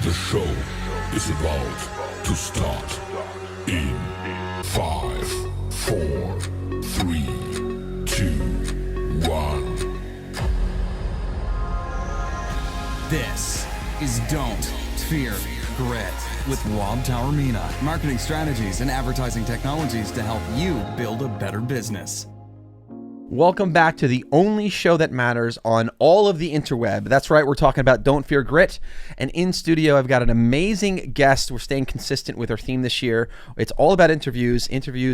The show is about to start in 5, 4, 3, 2, 1. This is Don't Fear Grit with Rob Taormina. Marketing strategies and advertising technologies to help you build a better business. Welcome back to the only show that matters on all of the interweb. That's right, we're talking about Don't Fear Grit. And in studio, I've got an amazing guest. We're staying consistent with our theme this year. It's all about interviews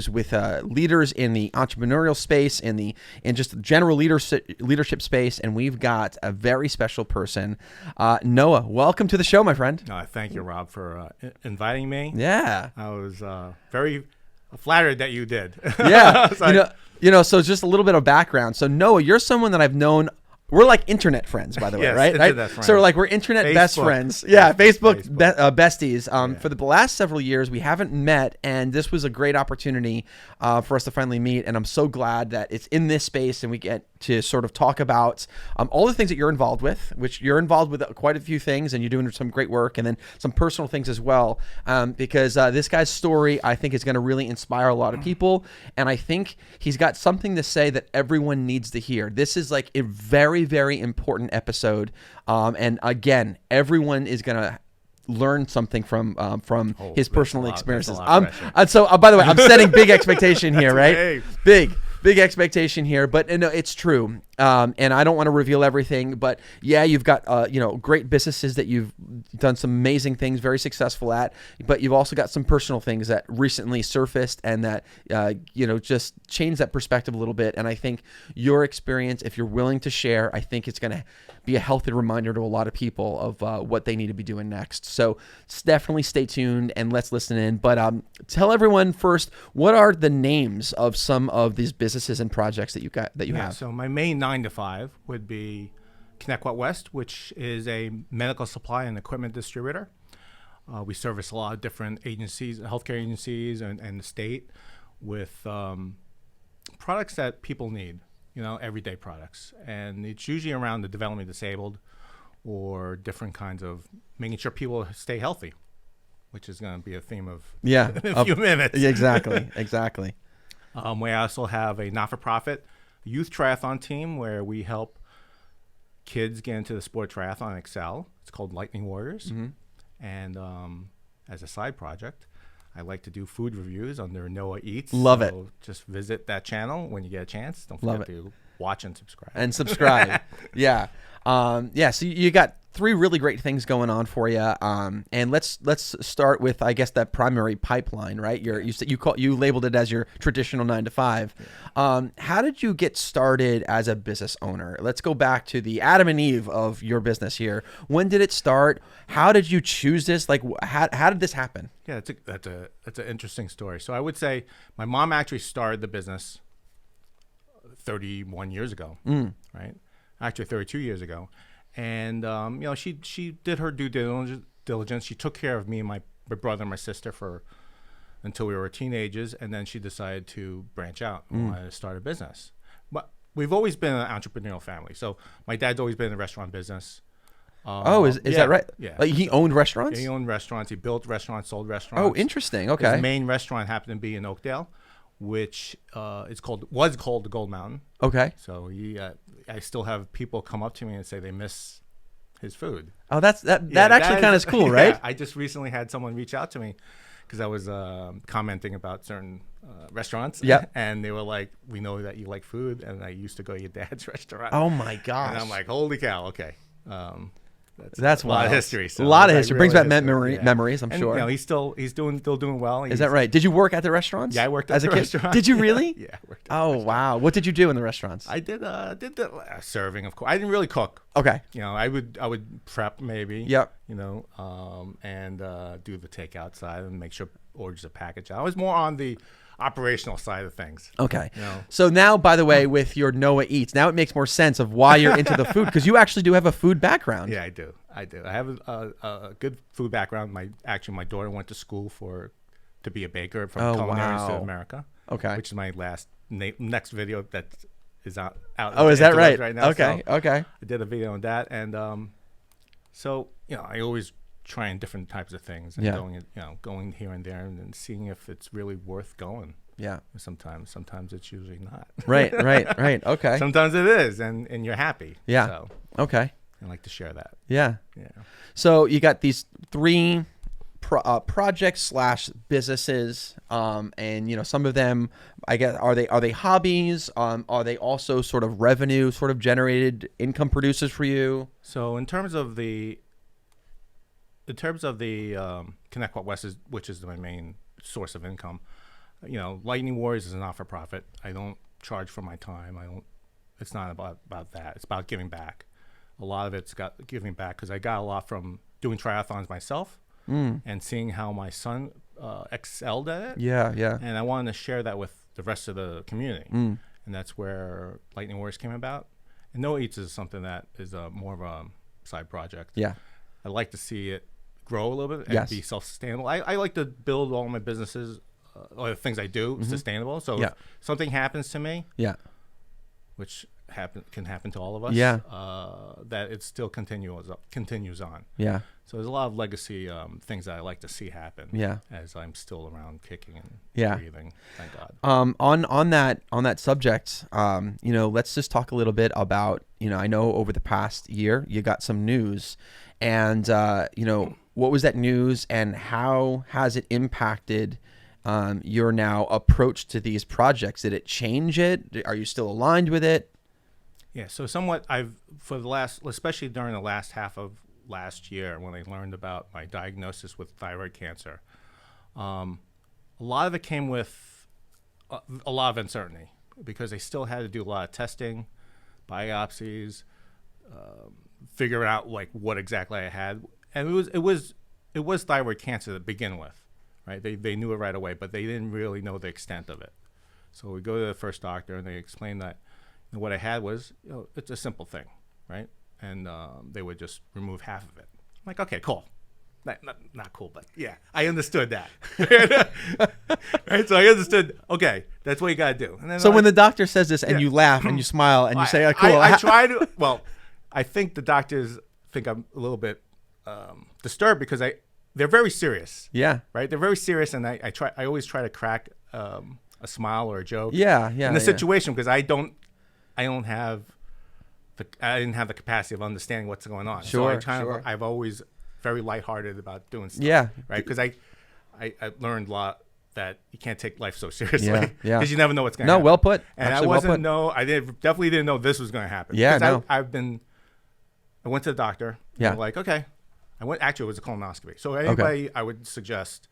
with leaders in the entrepreneurial space, in just general leadership space. And we've got a very special person. Noah, welcome to the show, my friend. Thank you, Rob, for inviting me. Yeah. I was very flattered that you did. Yeah. So just a little bit of background. So Noah, you're someone that I've known. We're like internet friends, by the way, Yes, right? internet friends. So we're internet Facebook. best friends. Yeah, Facebook. Besties. Yeah. For the last several years, we haven't met, and this was a great opportunity for us to finally meet. And I'm so glad that it's in this space, and we get to sort of talk about all the things that you're involved with, which you're involved with quite a few things, and you're doing some great work, and then some personal things as well. Because this guy's story, I think, is going to really inspire a lot of people, and I think he's got something to say that everyone needs to hear. This is like a very, very important episode, and again, everyone is going to learn something from his personal experiences. So by the way, I'm setting big expectation here, right? Big expectation here, but no, it's true. And I don't want to reveal everything, but yeah, you've got great businesses that you've done some amazing things, very successful at, but you've also got some personal things that recently surfaced and that just changed that perspective a little bit. And I think your experience, if you're willing to share, I think it's going to be a healthy reminder to a lot of people of what they need to be doing next. So definitely stay tuned and let's listen in. But tell everyone first, what are the names of some of these businesses and projects that you have? So my main 9-to-5 would be ConnectQuot West, which is a medical supply and equipment distributor. We service a lot of different agencies, healthcare agencies, and the state with products that people need, everyday products. And it's usually around the developmentally disabled or different kinds of making sure people stay healthy, which is going to be a theme of a few minutes. Exactly. We also have a not-for-profit youth triathlon team where we help kids get into the sport triathlon and excel. It's called Lightning Warriors. Mm-hmm. And as a side project, I like to do food reviews under Noah Eats. Love it. Just visit that channel when you get a chance. Don't forget to watch and subscribe. Yeah. So you got three really great things going on for you. And let's start with, I guess, that primary pipeline, right? You labeled it as your traditional 9-to-5. Yeah. How did you get started as a business owner? Let's go back to the Adam and Eve of your business here. When did it start? How did you choose this? Like, how did this happen? Yeah, that's an interesting story. So I would say my mom actually started the business 31 years ago, right? Actually 32 years ago. And, she did her due diligence. She took care of me and my brother and my sister until we were teenagers. And then she decided to branch out and wanted to start a business. But we've always been an entrepreneurial family. So my dad's always been in the restaurant business. Is that right? Yeah. Like he owned restaurants? Yeah, he owned restaurants. He built restaurants, sold restaurants. Oh, interesting. Okay. His main restaurant happened to be in Oakdale, which was called the Gold Mountain. Okay. So I still have people come up to me and say they miss his food. Oh, that actually kind of is cool, right? Yeah, I just recently had someone reach out to me because I was commenting about certain restaurants. Yeah. And they were like, "We know that you like food, and I used to go to your dad's restaurant." Oh my gosh. And I'm like, "Holy cow!" Okay. That's a lot of history. So a lot of history. Brings back memories, I'm sure. He's still doing well. Is that right? Did you work at the restaurants? Yeah, I worked at the restaurant. Did you really? Yeah, I worked at the restaurant. Wow. What did you do in the restaurants? I did the serving, of course. I didn't really cook. Okay. I would prep maybe. Yep. And do the takeout side and make sure orders are packaged. I was more on the operational side of things. Okay. So now, by the way, with your Noah Eats, now it makes more sense of why you're into the food, because you actually do have a food background. Yeah, I do. I have a good food background. My daughter went to school to be a baker from Culinary to America. Okay. Which is my next video that is out. Oh, is that right? Right now. Okay. So I did a video on that, and I always trying different types of things and Yeah. going here and there and then seeing if it's really worth going. Yeah. Sometimes it's usually not. Right. Okay. Sometimes it is, and you're happy. Yeah. So Okay. I like to share that. Yeah. Yeah. So you got these three projects / businesses, and some of them, I guess, are they hobbies? Are they also sort of revenue, sort of generated income producers for you? So in terms of the ConnectQuot West, which is my main source of income, Lightning Wars is a not-for-profit. I don't charge for my time. It's not about that. It's about giving back. A lot of it's got giving back because I got a lot from doing triathlons myself and seeing how my son excelled at it. Yeah. And I wanted to share that with the rest of the community. And that's where Lightning Wars came about. And No Eats is something that is more of a side project. Yeah. I like to see it grow a little bit and Yes. be self-sustainable. I like to build all my businesses or the things I do sustainable. So if something happens to me, Yeah. which can happen to all of us, Yeah. that it still continues on. Yeah. So there's a lot of legacy things that I like to see happen. Yeah. As I'm still around, kicking and Yeah. breathing. Thank God. On that subject, let's just talk a little bit about, I know over the past year you got some news, and what was that news, and how has it impacted your now approach to these projects? Did it change it? Are you still aligned with it? Yeah. So somewhat, especially during the last half of last year, when I learned about my diagnosis with thyroid cancer, a lot of it came with a lot of uncertainty because I still had to do a lot of testing, biopsies, figure out like what exactly I had, and it was thyroid cancer to begin with, right? They knew it right away, but they didn't really know the extent of it. So we go to the first doctor, and they explain that what I had was, it's a simple thing, right? And they would just remove half of it. I'm like, okay, cool. Not cool, but yeah, I understood that. Right? So I understood, okay, that's what you got to do. And then So when the doctor says this and you laugh and you smile and you say, cool. I try to, I think the doctors think I'm a little bit disturbed because they're very serious. Yeah. Right? They're very serious, and I always try to crack a smile or a joke. Yeah. In the situation, because I didn't have the capacity of understanding what's going on. Sure, so I've always very lighthearted about doing stuff. Yeah. Right? Because I learned a lot that you can't take life so seriously. Yeah. Because you never know what's going to happen. No, well put. And Actually, I definitely didn't know this was going to happen. Yeah, Because no. I went to the doctor. Yeah. And like, okay. Actually, it was a colonoscopy. So anybody, I would suggest,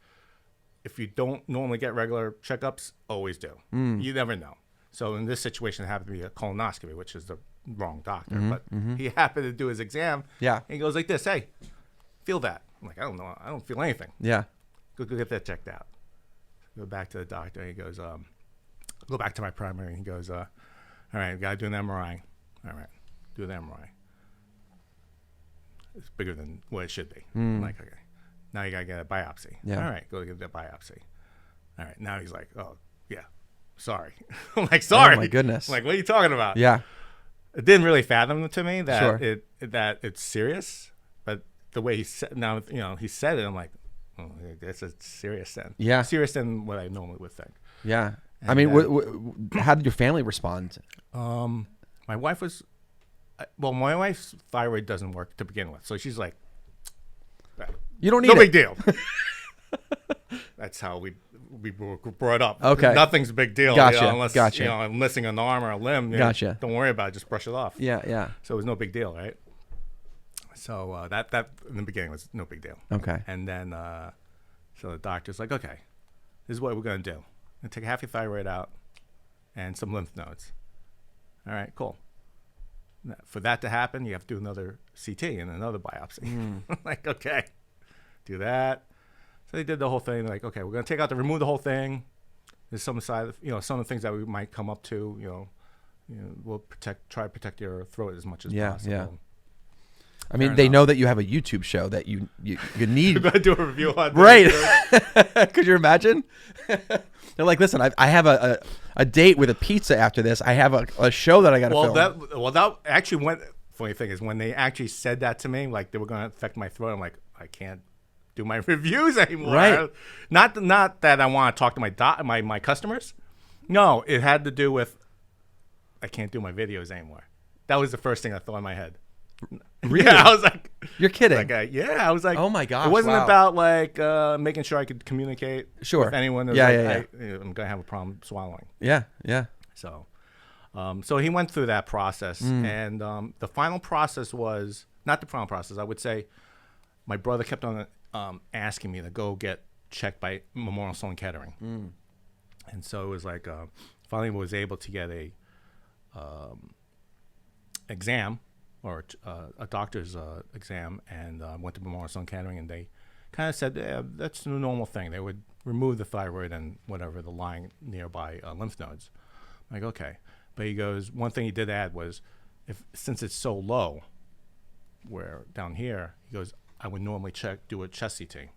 if you don't normally get regular checkups, always do. You never know. So in this situation, it happened to be a colonoscopy, which is the wrong doctor. But he happened to do his exam. Yeah. And he goes like this, hey, feel that. I'm like, I don't know. I don't feel anything. Yeah. Go get that checked out. Go back to the doctor. He goes, go back to my primary. He goes, all right, got to do an MRI. All right, do the MRI. It's bigger than what it should be. I'm like, okay. Now you got to get a biopsy. Yeah. All right, go get that biopsy. All right, now he's like, oh, yeah, sorry. I'm like, sorry. Oh, my goodness. I'm like, what are you talking about? Yeah. It didn't really fathom to me that Sure. that it's serious, but the way he said, he said it, I'm like, oh, that's a serious then. Yeah. Serious than what I normally would think. Yeah. And I mean, how did your family respond? My wife was, my wife's thyroid doesn't work to begin with, so she's like, You don't need no it. big deal. That's how we were brought up. Okay. Nothing's a big deal. Gotcha. Unless Gotcha. I'm missing an arm or a limb. Gotcha. Don't worry about it. Just brush it off. Yeah. So it was no big deal, right? So that in the beginning was no big deal. Okay. And then so the doctor's like, okay, this is what we're gonna do. We're gonna take half your thyroid out and some lymph nodes. All right, cool. Now, for that to happen, you have to do another CT and another biopsy. Like, okay, do that. So they did the whole thing. Like, okay, we're gonna remove the whole thing. There's some side, some of the things that we might come up to. We'll try to protect your throat as much as possible. Yeah. I mean, they know that you have a YouTube show that you need. We're gonna do a review on Right. Could you imagine? They're like, listen, I have a date with a pizza after this. I have a show that I got to film. That actually went. Funny thing is, when they actually said that to me, like they were going to affect my throat, I'm like, I can't do my reviews anymore. Right. Not that I want to talk to my customers. No, it had to do with I can't do my videos anymore. That was the first thing I thought in my head. Really? Yeah, I was like, You're kidding. I was like, Oh my gosh, It wasn't wow. about like making sure I could communicate Sure. with anyone. It was Yeah, like, yeah, I'm gonna have a problem swallowing. Yeah, yeah. So, so he went through that process, and the final process was not the final process. I would say my brother kept on asking me to go get checked by Memorial Sloan Kettering, and so it was like finally was able to get a exam or a doctor's exam, and went to Memorial Sloan Kettering, and they kind of said that's the normal thing. They would remove the thyroid and whatever the lying nearby lymph nodes. I'm like, okay. But he goes, one thing he did add was, since it's so low, where down here, he goes, I would normally do a chest CT.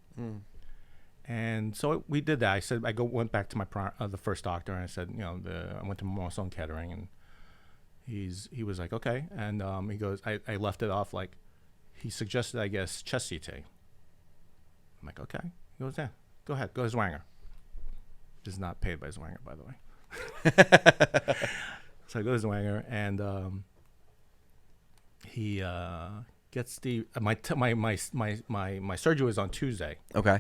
And so we did that. I said, went back to my the first doctor, and I said, I went to Memorial Sloan Kettering, and he was like, okay. And he goes, I left it off like, he suggested, I guess, chest CT. I'm like, okay. He goes, yeah, go ahead, go to Zwanger. This is not paid by Zwanger, by the way. So I go to Zwanger, and he gets the my surgery was on Tuesday. Okay.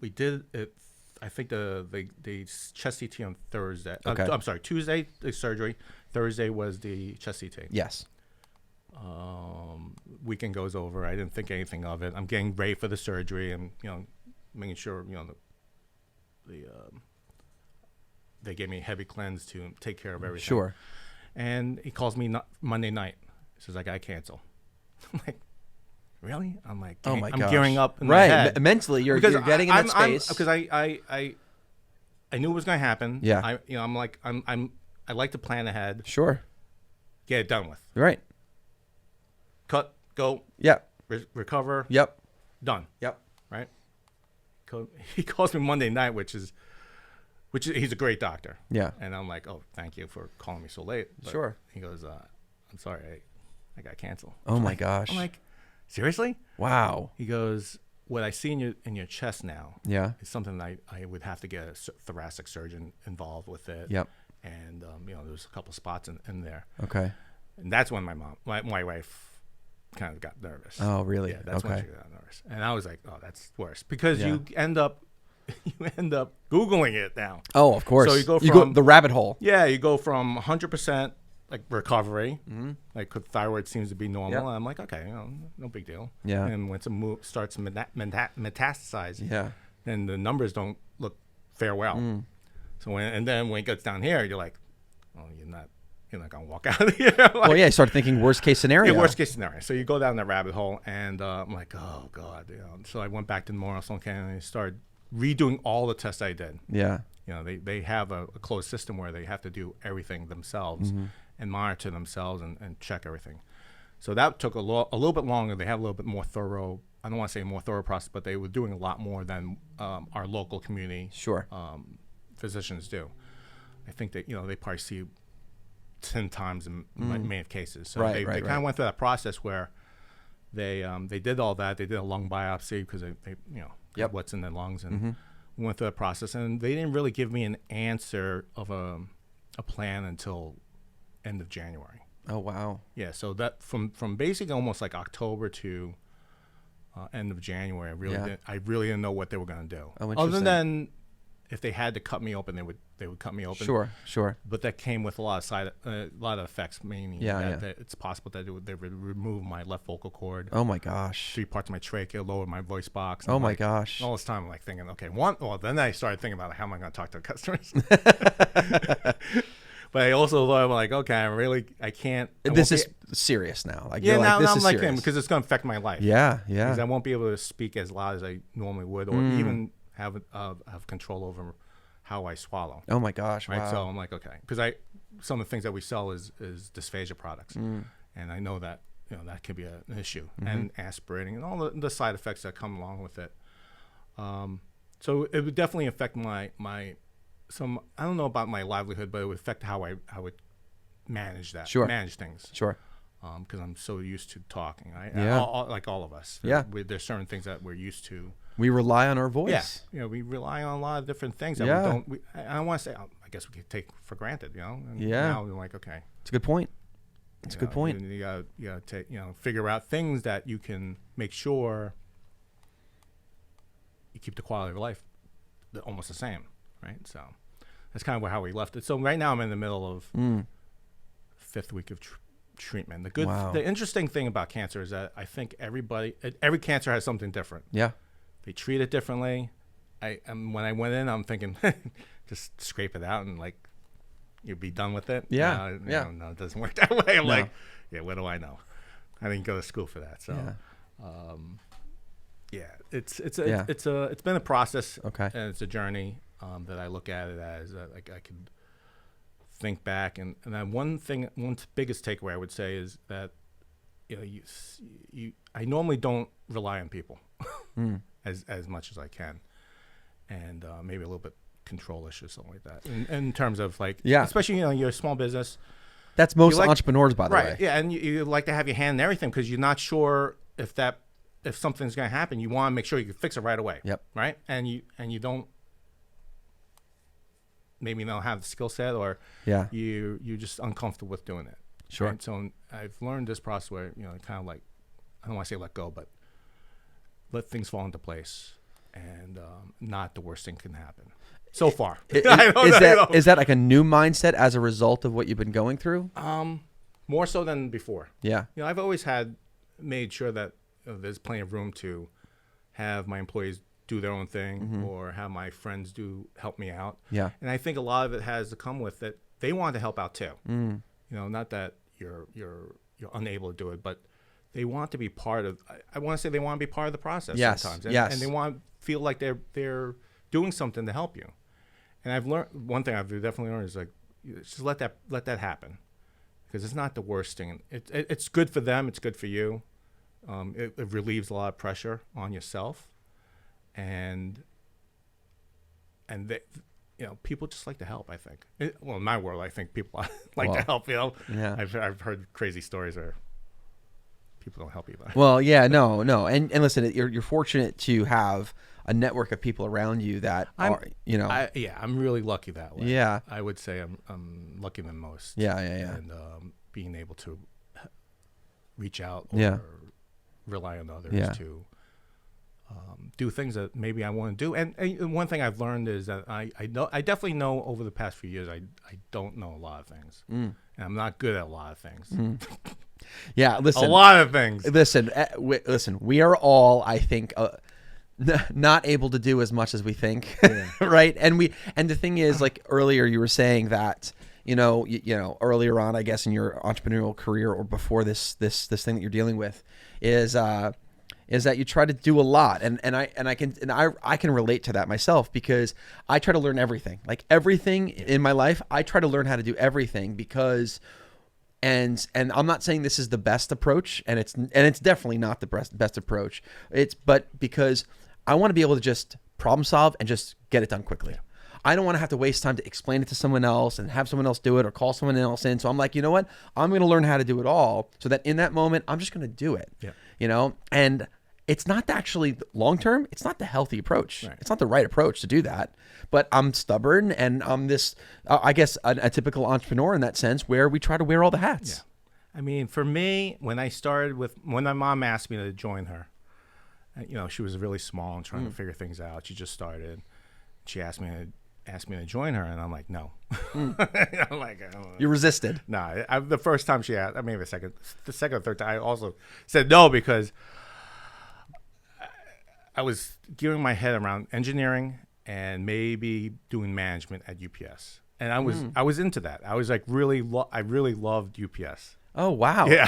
We did it. I think the chest CT on Thursday. Okay. I'm sorry, Tuesday the surgery. Thursday was the chest CT. Yes. Weekend goes over. I didn't think anything of it. I'm getting ready for the surgery, and making sure they gave me a heavy cleanse to take care of everything. Sure. And he calls me Monday night. He says, I got to cancel. I'm like, really? I'm like, Oh my I'm gosh. gearing up in Right. my head. Mentally, you're Because getting in that space. Because I knew it was going to happen. Yeah. I like to plan ahead, Sure. get it done with. Right. Cut, go, Yep. recover, Yep. done. Yep. Right? He calls me Monday night, which is he's a great doctor. Yeah. And I'm like, oh, thank you for calling me so late. But Sure. He goes, I'm sorry, I got to cancel. Oh my gosh. I'm like, seriously? Wow. He goes, what I see in your chest now Yeah. is something I would have to get a thoracic surgeon involved with it. Yep. And there's a couple spots in there. Okay. And that's when my wife kind of got nervous. Oh, really? Yeah, that's when Okay. she got nervous. And I was like, oh, that's worse, because Yeah. you end up Googling it now. Oh, of course. So you go go from- the rabbit hole. Yeah, you go from 100% like recovery, like thyroid seems to be normal. Yep. And I'm like, okay, no big deal. Yeah. And once it starts metastasize, Yeah. then the numbers don't look farewell. So then when it gets down here, you're like, oh, you're not gonna walk out of here. Like, Well, yeah. You start thinking worst case scenario. yeah, worst case scenario. So you go down that rabbit hole, and I'm like, oh god. So I went back to Memorial Sloan Kettering and I started redoing all the tests I did. Yeah. They have a closed system where they have to do everything themselves and monitor themselves and check everything. So that took a little bit longer. They have a little bit more thorough. I don't want to say more thorough process, but they were doing a lot more than our local community Sure. physicians do. I think that they probably see 10 times in many cases. So Right, they right, kind of right. went through that process where they did all that. They did a lung biopsy because they Yep. what's in their lungs, and we went through that process. And they didn't really give me an answer of a plan until end of January. Oh, wow. Yeah, so that from basically almost like October to end of January, I really didn't know what they were going to do. Oh, Other interesting. than if they had to cut me open, they would cut me open. Sure. Sure. But that came with a lot of effects, meaning Yeah. that it's possible that they would remove my left vocal cord, Oh my gosh. 3 parts of my trachea, lower my voice box. Oh I'm my like, gosh. all this time I'm like thinking, okay, then I started thinking about how am I going to talk to customers. But I also thought, like, okay, I can't. This is serious now. Like, Yeah, you're now like, this I'm is like him serious. because it's going to affect my life. Yeah. Because I Yeah. won't be able to speak as loud as I normally would, or even have control over how I swallow. Oh my gosh. Right, Wow. so I'm like, okay, because some of the things that we sell is dysphagia products, and I know that that could be an issue, and aspirating and all the side effects that come along with it. So it would definitely affect my I don't know about my livelihood, but it would affect how I would manage that, Sure. manage things. Sure. because I'm so used to talking. Yeah. Like all of us. Yeah. There's certain things that we're used to. We rely on our voice. Yeah. We rely on a lot of different things that Yeah. we don't. I don't want to say. I guess we could take for granted. And Yeah. Now we're like, okay. It's a good point. It's a good point. You gotta take, figure out things that you can make sure you keep the quality of life almost the same, right? So that's kind of how we left it. So right now I'm in the middle of 5th week of treatment. The interesting thing about cancer is that I think every cancer has something different. Yeah. They treat it differently. When I went in, I'm thinking, just scrape it out and like you'd be done with it. Yeah. No, it doesn't work that way. I'm like, yeah, what do I know? I didn't go to school for that. So, it's been a process. Okay. And it's a journey that I look at it as like I could think back and then one biggest takeaway I would say is that I normally don't rely on people as much as I can, and maybe a little bit control-ish or something like that in terms of like, especially you're a small business. That's most entrepreneurs, by the way. Right. Yeah, and you like to have your hand in everything because you're not sure if something's going to happen. You want to make sure you can fix it right away. Yep. Right. And you don't have the skill set, or you're just uncomfortable with doing it. Sure. Right? So I've learned this process where kind of like, I don't want to say let go, but let things fall into place, and not the worst thing can happen. So far, Is that like a new mindset as a result of what you've been going through? More so than before. Yeah. I've always made sure that there's plenty of room to have my employees do their own thing, or have my friends help me out. Yeah. And I think a lot of it has to come with that they want to help out too. Not that you're unable to do it, but they want to be part of. I want to say they want to be part of the process sometimes, and they want to feel like they're doing something to help you. And I've learned one thing I've definitely learned is like, just let that happen, because it's not the worst thing. It's good for them. It's good for you. It relieves a lot of pressure on yourself, and they, people just like to help. I think. In my world, I think people like to help. Yeah. I've heard crazy stories where people don't help you. Well, yeah, no, and listen, you're fortunate to have a network of people around you that are, I'm really lucky that way. Yeah. I would say I'm lucky than most. Yeah. And being able to reach out or rely on others to do things that maybe I want to do. And one thing I've learned is that I definitely know over the past few years I don't know a lot of things, and I'm not good at a lot of things. Yeah, listen, a lot of things. Listen, we are all, I think, not able to do as much as we think, right? And the thing is, like earlier, you were saying that earlier on, I guess, in your entrepreneurial career or before this thing that you're dealing with, is that you try to do a lot, and I can relate to that myself, because I try to learn everything, like everything in my life. I try to learn how to do everything because. And I'm not saying this is the best approach, and it's definitely not the best approach. But because I want to be able to just problem solve and just get it done quickly. I don't want to have to waste time to explain it to someone else and have someone else do it or call someone else in. So I'm like, you know what? I'm going to learn how to do it all, so that in that moment I'm just going to do it. Yeah. And it's not actually long term. It's not the healthy approach. Right. It's not the right approach to do that. But I'm stubborn, and I'm this, I guess, a typical entrepreneur in that sense, where we try to wear all the hats. Yeah. I mean, for me, when my mom asked me to join her, she was really small and trying to figure things out. She just started. She asked me to join her, and I'm like, no. I'm like, you resisted. No, the first time she asked, maybe the second or third time, I also said no, because I was gearing my head around engineering and maybe doing management at UPS, and I was into that. I was like I really loved UPS. Oh wow! Yeah,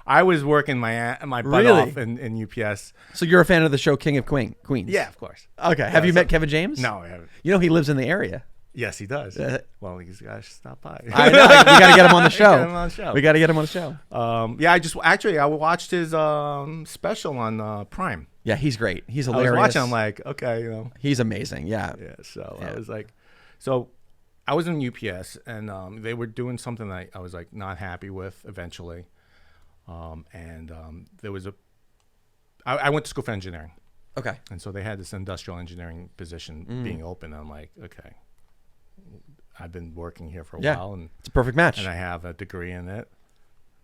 I was working my butt off in UPS. So you're a fan of the show King of Queens? Yeah, of course. Okay. Have you met Kevin James? No, I haven't. He lives in the area. Yes, he does. Well, he's got to stop by. I know. We got to get him on the show. We got to get him on the show. I watched his special on Prime. Yeah, he's great. He's hilarious. I was watching. I'm like, okay, he's amazing. Yeah. Yeah. So I was like, I was in UPS, and they were doing something that I was like not happy with eventually, There was I went to school for engineering. Okay. And so they had this industrial engineering position being open. And I'm like, okay, I've been working here for a while, and it's a perfect match. And I have a degree in it.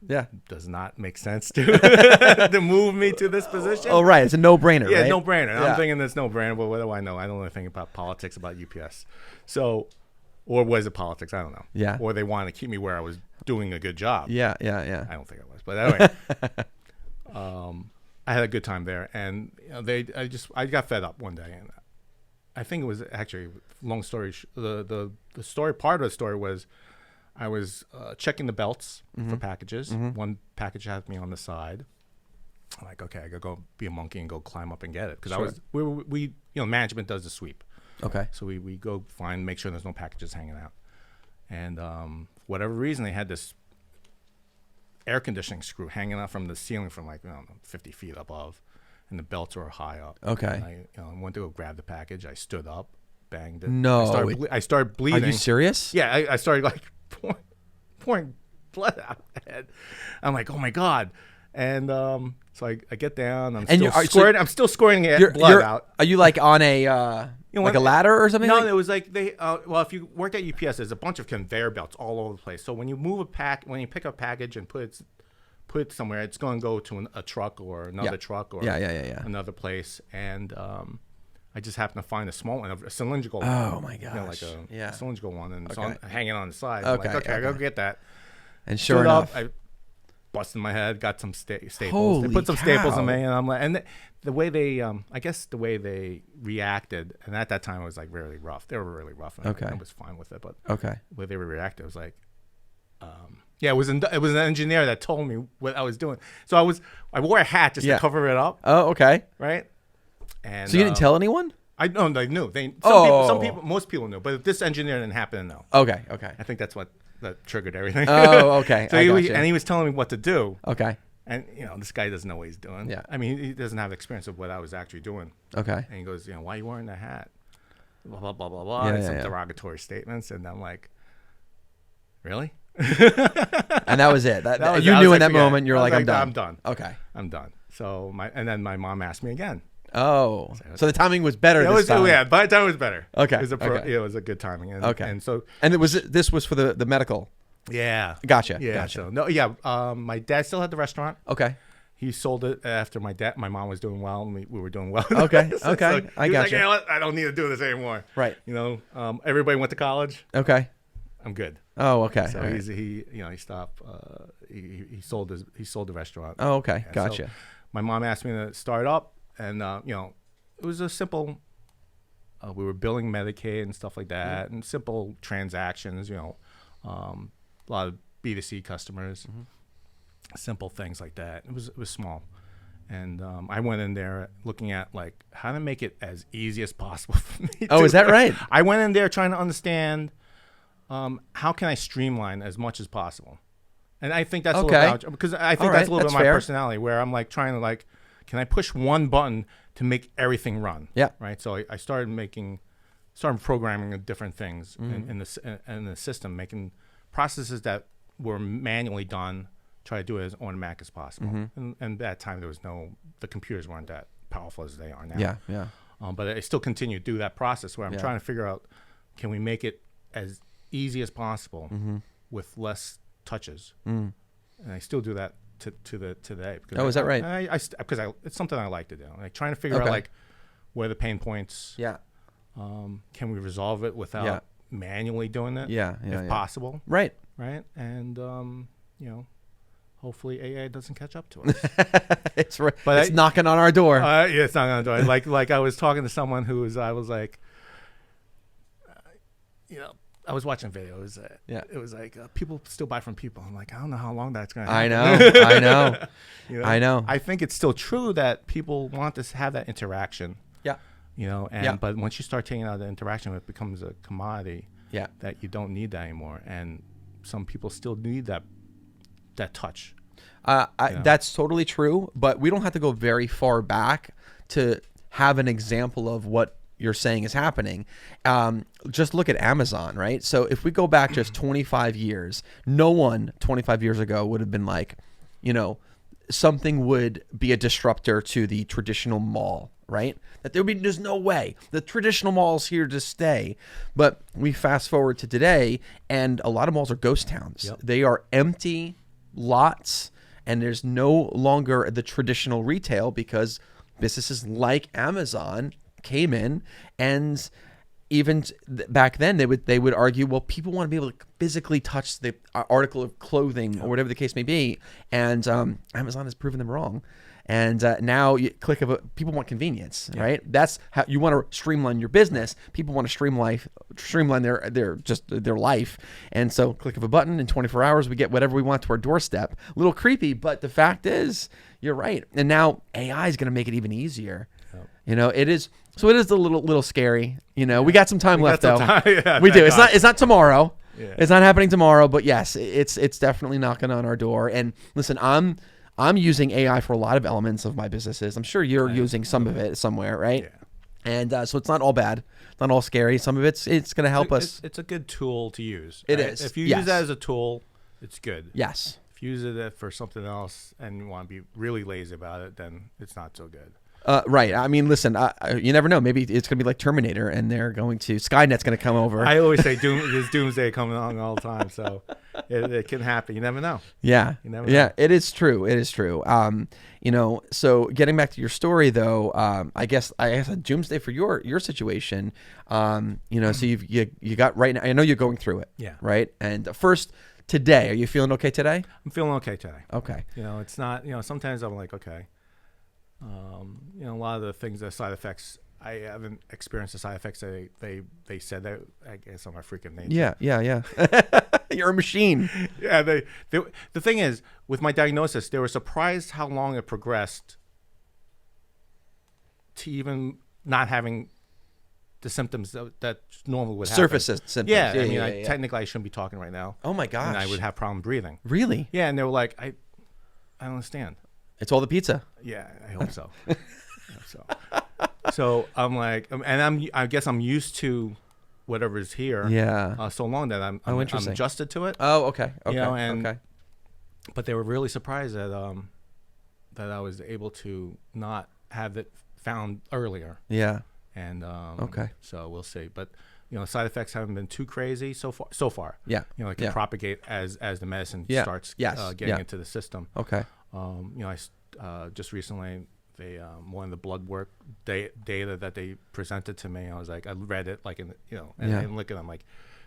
Yeah. Does not make sense to move me to this position. Oh, right. It's a no-brainer, Yeah, right? no-brainer. Yeah. I'm thinking it's no-brainer, but what do I know? I don't know anything about politics, about UPS. So, or was it politics? I don't know. Yeah. Or they wanted to keep me where I was doing a good job. Yeah, yeah, yeah. I don't think I was. But anyway, I had a good time there. And I got fed up one day. And I think it was actually, long story, the story, part of the story was, I was checking the belts for packages. One package had me on the side. I'm like, okay, I gotta go be a monkey and go climb up and get it, because we management does the sweep. Okay. So we go make sure there's no packages hanging out. And for whatever reason, they had this air conditioning screw hanging out from the ceiling from 50 feet above, and the belts were high up. Okay. And I went to go grab the package. I stood up, banged it. No. I started bleeding. Are you serious? Yeah, I started pouring blood out of my head. I'm like, oh my God. And so I get down. I'm still squirting blood out. Are you like on a like a ladder or something? No, it was like they. Well, if you worked at UPS, there's a bunch of conveyor belts all over the place. So when you move when you pick up a package and put it somewhere, it's going to go to a truck or another truck or another place. And I just happened to find a small one, a cylindrical one. Oh my gosh. Like a cylindrical one, and Okay. it's hanging on the side. Okay. I'm like, okay, I go get that. And sure enough, I busted my head, got some staples. Holy They put some cow. staples in me, and I'm like, and the way they, I guess the way they reacted, and at that time it was like really rough. They were really rough. And Okay. I was fine with it, but okay. the way they reacted was like, it was an engineer that told me what I was doing. So I wore a hat just to cover it up. Oh, okay. Right. And So you didn't tell anyone? I know they knew. Most people knew, but this engineer didn't happen to know. Okay. I think that's what that triggered everything. Oh, okay. So he was telling me what to do. Okay. And this guy doesn't know what he's doing. Yeah. I mean, he doesn't have experience of what I was actually doing. Okay. And he goes, why are you wearing that hat? Blah blah blah blah blah. Yeah, and some yeah. derogatory statements, and I'm like, really? And that was it. You I knew was in that forget it. moment. You're I was like, I'm done. I'm done. Okay. I'm done. So then my mom asked me again. Oh, so the timing was better this time. Yeah, by the time it was better. Okay. It was a good timing. And, Okay. And so. And this was for the medical. Yeah. Gotcha. Yeah. Gotcha. So no. My dad still had the restaurant. Okay. He sold it after my mom was doing well, and we were doing well. Okay. So Okay. he I was gotcha. like, you know what? I don't need to do this anymore. Right. Everybody went to college. Okay. I'm good. Oh, okay. So All right. he stopped. He sold the restaurant. Oh, okay. Yeah, Gotcha. so my mom asked me to start up, and it was a simple. We were billing Medicaid and stuff like that, and simple transactions. A lot of B2C customers, simple things like that. It was small, and I went in there looking at like how to make it as easy as possible for me. Oh, is that right? I went in there trying to understand how can I streamline as much as possible, and I think that's a little bit, because I think that's a little bit my personality, where I'm like trying to like, can I push one button to make everything run? Yeah. Right. So I started programming different things in the system, making processes that were manually done, try to do it as automatic as possible. And at that time the computers weren't that powerful as they are now. Yeah. Yeah. But I still continue to do that process where I'm trying to figure out, can we make it as easy as possible with less touches? And I still do that today. Oh, is that right? Because it's something I like to do. Like trying to figure out like where the pain points. Yeah. Can we resolve it without manually doing it? If possible. Right. Right. And hopefully AI doesn't catch up to us. It's knocking on our door. Yeah, it's not gonna do it. Like I was talking to someone I was like, I was watching videos. It was like people still buy from people. I'm like, I don't know how long that's gonna happen. I know. I know. I think it's still true that people want to have that interaction. Yeah. But once you start taking out the interaction, it becomes a commodity. Yeah. That you don't need that anymore, and some people still need that touch. That's totally true, but we don't have to go very far back to have an example of what you're saying is happening. Just look at Amazon, right? So if we go back just 25 years, no one 25 years ago would have been like, something would be a disruptor to the traditional mall, right? That there's no way the traditional mall's here to stay. But we fast forward to today, and a lot of malls are ghost towns. Yep. They are empty lots, and there's no longer the traditional retail because businesses like Amazon came in, and even back then they would argue, well, people want to be able to physically touch the article of clothing or whatever the case may be, and Amazon has proven them wrong. And now people want convenience, right? That's how you want to streamline your business. People want to streamline their life. And so click of a button, in 24 hours, we get whatever we want to our doorstep. A little creepy, but the fact is, you're right. And now AI is going to make it even easier. Yep. It is. So it is a little scary. We got some time left though. Yeah, we do. It's not tomorrow. Yeah. It's not happening tomorrow, but yes, it's definitely knocking on our door. And listen, I'm using AI for a lot of elements of my businesses. I'm sure you're using some of it somewhere, right? Yeah. And so it's not all bad. It's not all scary. Some of it's going to help us. It's a good tool to use. It right? is. If you Yes. use it as a tool, it's good. Yes. If you use it for something else and you want to be really lazy about it, then it's not so good. Right. I mean, listen, you never know. Maybe it's going to be like Terminator, and Skynet's going to come over. I always say there's doomsday coming along all the time, so it can happen. You never know. Yeah. You never know. Yeah, it is true. It is true. So getting back to your story though, I guess a doomsday for your situation. So you got right now. I know you're going through it. Yeah. Right. And first today, are you feeling okay today? I'm feeling okay today. Okay. It's not. Sometimes I'm like, okay. A lot of the things, the side effects, I haven't experienced the side effects that they said that. I guess I'm a freak of nature. Yeah. You're a machine. Yeah. The thing is, with my diagnosis, they were surprised how long it progressed to even not having the symptoms that normally would happen. Surface symptoms. Yeah. Yeah. Technically, I shouldn't be talking right now. Oh my gosh. And I would have problem breathing. Really? Yeah. And they were like, I don't understand. It's all the pizza. Yeah, I hope so. So I'm like, I guess I'm used to whatever's here. Yeah. So long that I'm adjusted to it. Oh, okay. Okay. Okay. But they were really surprised that I was able to not have it found earlier. Yeah. And okay. So we'll see. But side effects haven't been too crazy so far. Yeah. It can propagate as the medicine starts getting into the system. Okay. I just recently one of the blood work data that they presented to me, I was like, I read it like and look at them like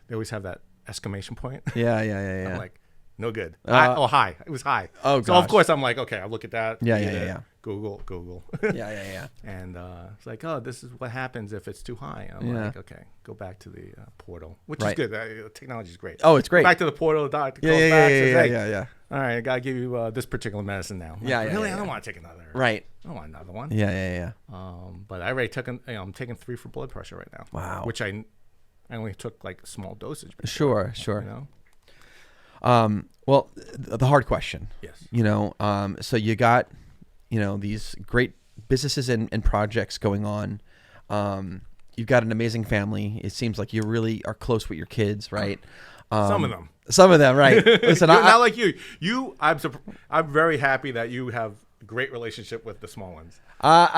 they always have that exclamation point. Yeah. I'm like, no good. High. It was high. Oh, so of course I'm like, okay, I'll look at that. Yeah. Google. Yeah. And it's like, oh, this is what happens if it's too high. I'm like, okay, go back to the portal, which is good. Technology is great. Oh, it's great. Go back to the portal. The doctor calls back. Says, hey, all right, I gotta give you this particular medicine now. I'm like, really? I don't want to take another. Right. I don't want another one. Yeah. But I already took I'm taking 3 for blood pressure right now. Wow. Which I only took like a small dosage. Before, sure. Well, the hard question. Yes. So you got, these great businesses and projects going on. You've got an amazing family. It seems like you really are close with your kids, right? Some of them. Some of them, right? Listen, not like you. I'm very happy that you have a great relationship with the small ones.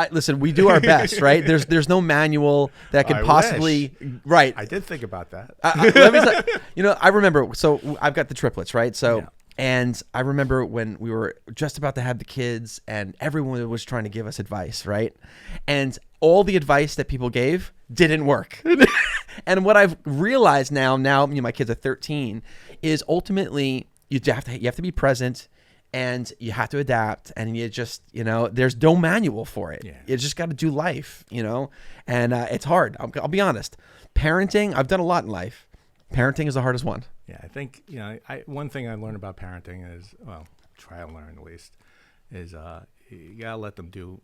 Listen, we do our best, right? There's no manual that could possibly, right? I did think about that. Let me tell, I remember. So I've got the triplets, right? So. Yeah. And I remember when we were just about to have the kids and everyone was trying to give us advice, right? And all the advice that people gave didn't work. And what I've realized now my kids are 13, is ultimately you have to be present and you have to adapt, and you just, there's no manual for it. Yeah. You just got to do life, and it's hard. I'll be honest. Parenting, I've done a lot in life. Parenting is the hardest one. Yeah, I think, one thing I learned about parenting is, try to learn at least, is you gotta let them do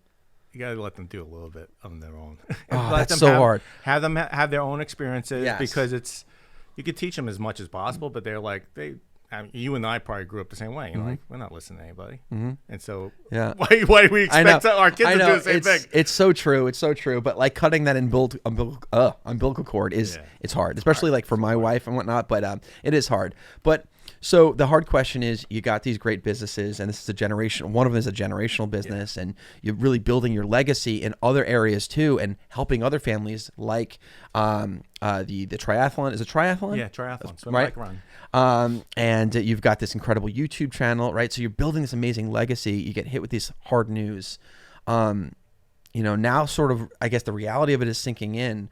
a little bit on their own. Oh, that's so hard. Have them have their own experiences, yes. Because you could teach them as much as possible, but they're like, you and I probably grew up the same way. Like, we're not listening to anybody. Mm-hmm. And so why do we expect our kids to do the same thing? It's so true. It's so true. But like cutting that umbilical cord it's hard, especially like for my wife and whatnot. But it is hard. But So the hard question is, you got these great businesses, and this is a generation. One of them is a generational business, and you're really building your legacy in other areas too, and helping other families like the triathlon. Is it triathlon? Yeah, triathlon. Swim, right. bike, run. And you've got this incredible YouTube channel, right? So you're building this amazing legacy. You get hit with this hard news. Now sort of, I guess the reality of it is sinking in.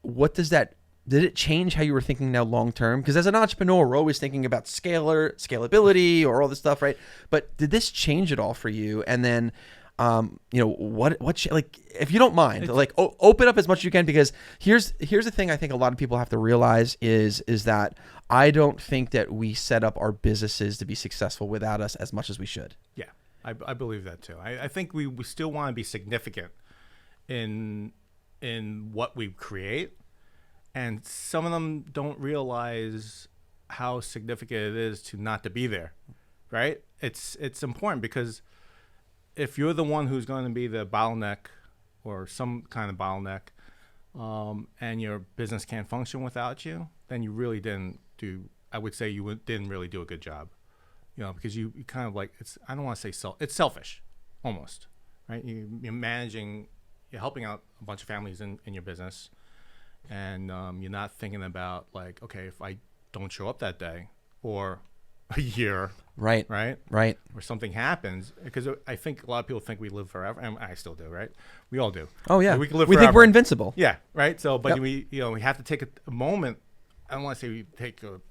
What does that? Did it change how you were thinking now long term? Because as an entrepreneur, we're always thinking about scalability or all this stuff, right? But did this change at all for you? And then, like, if you don't mind, open up as much as you can, because here's the thing I think a lot of people have to realize is that I don't think that we set up our businesses to be successful without us as much as we should. Yeah, I believe that too. I think we still want to be significant in what we create. And some of them don't realize how significant it is not to be there, right? It's important, because if you're the one who's going to be the bottleneck or some kind of bottleneck, and your business can't function without you, then you really didn't do. I would say you didn't really do a good job, because you kind of like I don't want to say it's selfish, almost, right? You're managing, you're helping out a bunch of families in your business. And you're not thinking about, like, okay, if I don't show up that day or a year, right, or something happens, because I think a lot of people think we live forever, and I still do, right? We all do. Oh yeah, we can live we forever. Think we're invincible. Yeah, right. So, but yep. we have to take a moment. I don't want to say we take a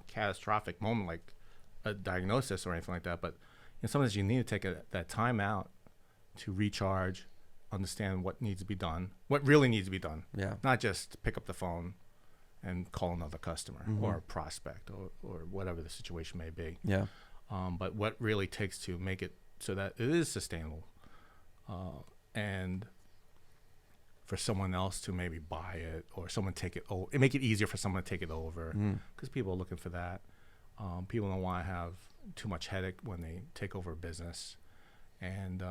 catastrophic moment like a diagnosis or anything like that, but sometimes you need to take that time out to recharge. Understand what needs to be done, what really needs to be done. Yeah. Not just pick up the phone and call another customer or a prospect or whatever the situation may be. Yeah. But what really takes to make it so that it is sustainable, and for someone else to maybe buy it or someone take it over, make it easier for someone to take it over, because people are looking for that. People don't want to have too much headache when they take over a business, and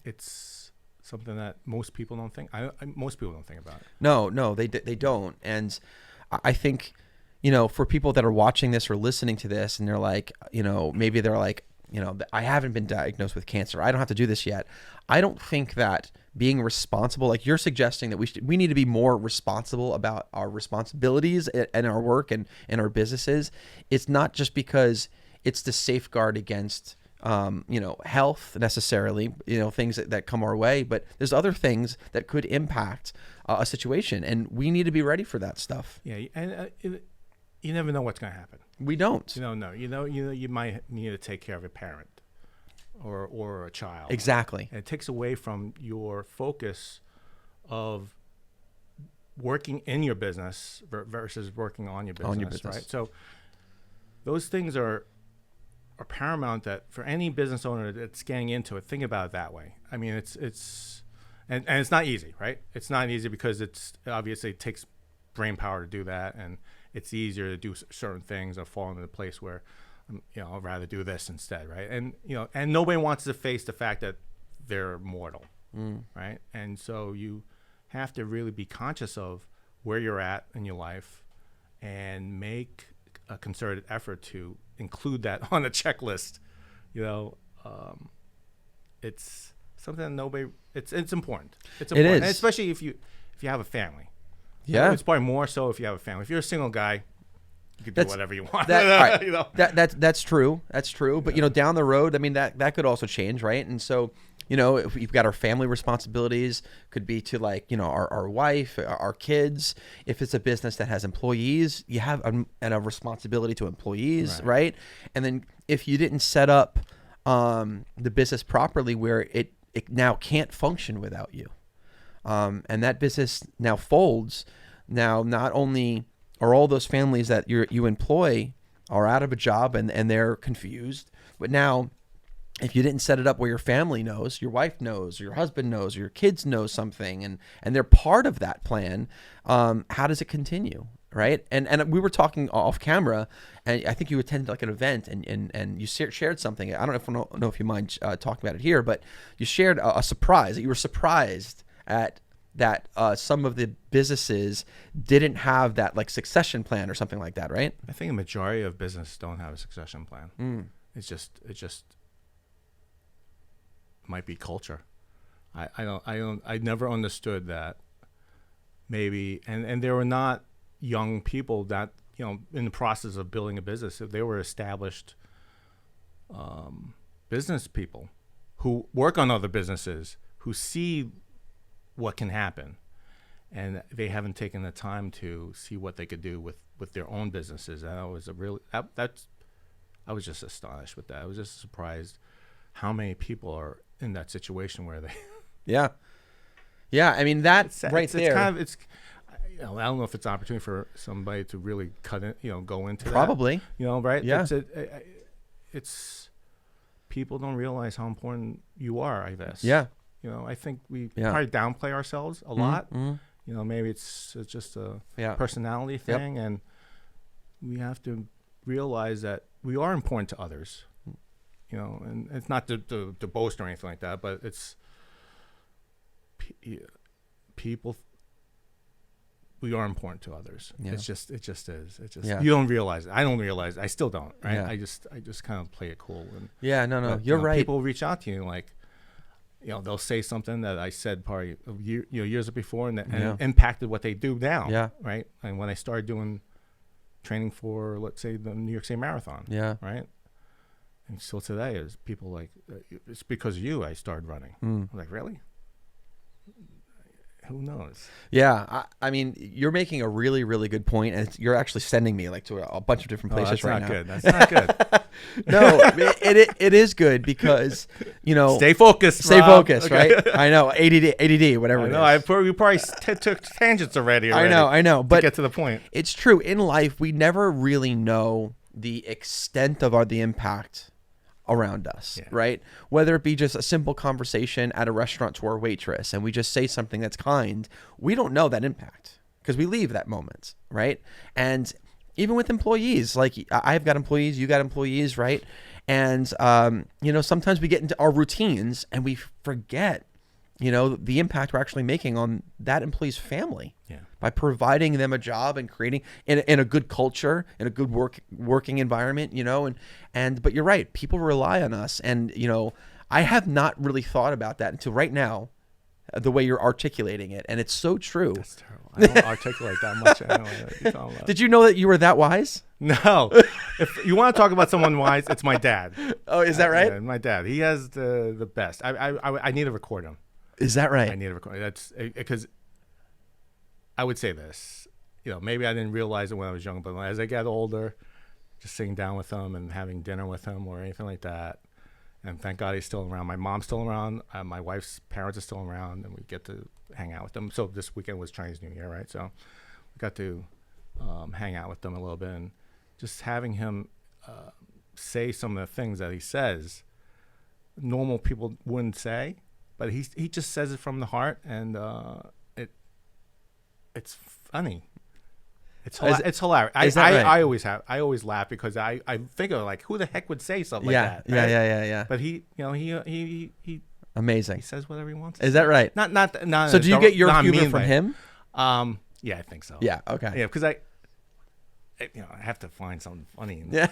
it's something that most people don't think. Most people don't think about it. No, they don't. And I think, for people that are watching this or listening to this, and they're like, maybe they're like, I haven't been diagnosed with cancer. I don't have to do this yet. I don't think that being responsible, like you're suggesting that we need to be more responsible about our responsibilities and our work and our businesses. It's not just because it's to safeguard against health necessarily, things that come our way, but there's other things that could impact a situation, and we need to be ready for that stuff. Yeah, and you never know what's going to happen. We don't. You might need to take care of a parent or a child. Exactly. And it takes away from your focus of working in your business versus working on your business. Right? So those things are paramount, that for any business owner that's getting into it, think about it that way. I mean, it's it's not easy, right? It's not easy because it's obviously it takes brain power to do that, and it's easier to do certain things or fall into the place where I'd rather do this instead, right? And and nobody wants to face the fact that they're mortal, right? And so you have to really be conscious of where you're at in your life and make a concerted effort to include that on a checklist. It's something that nobody. It's important. It's important, it is, and especially if you have a family. Yeah, it's probably more so if you have a family. If you're a single guy, you can do whatever you want. That's true. That's true. But down the road, I mean, that could also change, right? And so, if we've got our family responsibilities, could be to our wife, our kids. If it's a business that has employees, you have a responsibility to employees, right? And then if you didn't set up the business properly, where it now can't function without you, and that business now folds. Now, not only are all those families that you employ are out of a job and they're confused, but now, if you didn't set it up where your family knows, your wife knows, your husband knows, your kids know something, and they're part of that plan, how does it continue, right? And we were talking off camera, and I think you attended like an event, and you shared something. I don't know if you mind talking about it here, but you shared a surprise, that you were surprised at that some of the businesses didn't have that like succession plan or something like that, right? I think a majority of businesses don't have a succession plan. It just might be culture. I never understood that. Maybe and there were not young people that, you know, in the process of building a business, they were established business people who work on other businesses, who see what can happen, and they haven't taken the time to see what they could do with their own businesses. And I was I was just astonished with that. I was just surprised how many people are in that situation where they yeah. I mean, that's right there. It's kind of, you know, I don't know if it's an opportunity for somebody to really cut in, you know, go into Probably. that, you know, right? Yeah. It's people don't realize how important you are, I guess. Yeah. You know, I think we probably downplay ourselves a lot. Mm-hmm. You know, maybe it's just a Yeah. personality thing, and we have to realize that we are important to others. You know, and it's not to boast or anything like that, but it's people. We are important to others. Yeah. It just is. Yeah. You don't realize it. I don't realize it. I still don't. Right. Yeah. I just kind of play it cool. And No, but, you're you know, right. People reach out to you like, you know, they'll say something that I said probably years before, and impacted what they do now. Yeah. Right. And when I started doing training for, let's say, the New York City Marathon. Yeah. Right. And still today is people like, it's because of you I started running. I'm like, really? Who knows? Yeah, I mean, you're making a really, really good point, and you're actually sending me like to a bunch of different places right now. That's not good. No, it is good because, you know, Stay focused, focused, okay. right? I know, ADD, whatever. I know. We probably took tangents already. I know, but to get to the point. It's true. In life, we never really know the extent of the impact around us, right? Whether it be just a simple conversation at a restaurant to our waitress and we just say something that's kind, we don't know that impact because we leave that moment, right? And even with employees, like I've got employees, you got employees, right? And, you know, sometimes we get into our routines and we forget, you know, the impact we're actually making on that employee's family by providing them a job and creating in a good culture, in a good working environment, you know, but you're right. People rely on us. And, you know, I have not really thought about that until right now, the way you're articulating it. And it's so true. That's terrible. I don't articulate that much. I don't know what you're talking about. Did you know that you were that wise? No. If you want to talk about someone wise, it's my dad. Oh, is that right? Yeah, my dad. He has the best. I need to record him. Is that right? I need to record. That's because I would say this. You know, maybe I didn't realize it when I was young, but as I got older, just sitting down with him and having dinner with him or anything like that, and thank God he's still around. My mom's still around. My wife's parents are still around, and we get to hang out with them. So this weekend was Chinese New Year, right? So we got to hang out with them a little bit, and just having him say some of the things that he says, normal people wouldn't say. But he just says it from the heart, and it's funny. It's hilarious. I always laugh because I think of like, who the heck would say something like that? Right? Yeah. But he Amazing. He says whatever he wants. Is that right? Not. So do you get your humor from him? Yeah, I think so. Yeah. Okay. Yeah, because I have to find something funny. Yeah.